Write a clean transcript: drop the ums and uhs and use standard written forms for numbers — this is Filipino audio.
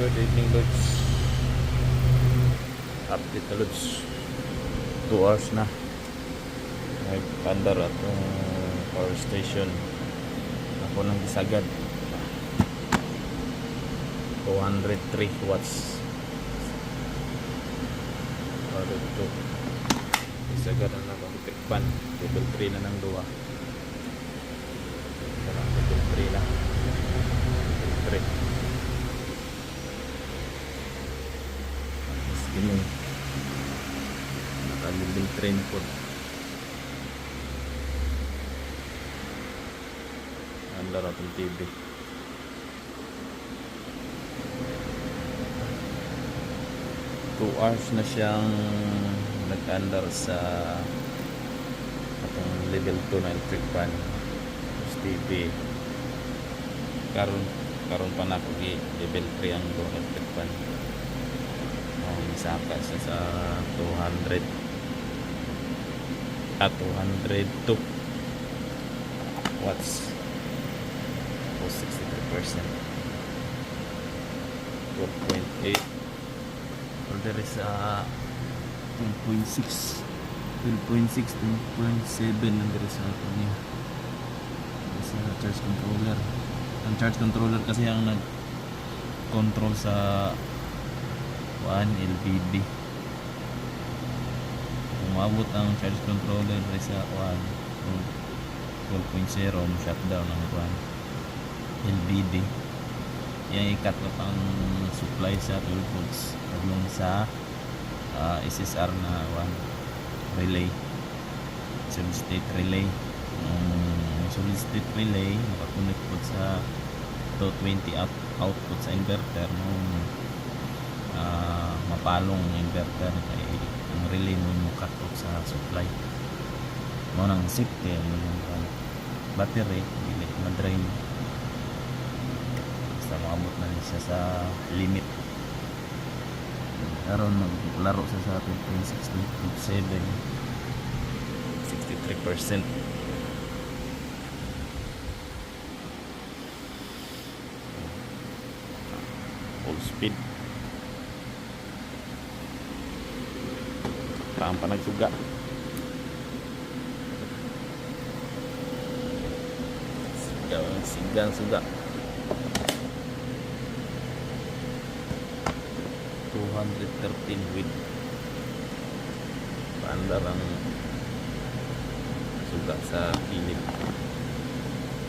Good evening, Lods. Update na, Lods. 2 hours na. Nagpandar at power station. Ako nang gisagad. 203 watts. Para ito. Gisagad na lang electric fan. Level 3 na ng duwa. Sarang level 3 na. Level 3. Ganyan. Naka-level 3 na po. Andar atong TV. 2 hours na siyang nag-andar sa atong level 2 na electric fan. Tapos TV. Karon pa na ako level 3 ang electric fan. Saka siya sa 202 watts o 63%. 12.8 order is 12.6 12.7 nandiyo sa ito niya sa charge controller. Ang charge controller kasi ang nag control sa 1 LPD. Umabot ang charge controller sa 12.0 shutdown ang 1 LPD. Yang ikat na pang supply sa 12 volts yung sa SSR na 1 relay, solid state relay. Solid state relay nakakonect po sa 220 output sa inverter mapalong inverter kay ang relay mo cut off sa supply mo nang safety yung battery dili ma-drain basta maabot na siya sa limit. Karon naglaro sa 12.6.7 63%. Full speed. Saan pa nagsuga. Sigang suga. 213 with pandar ang suga sa kilid.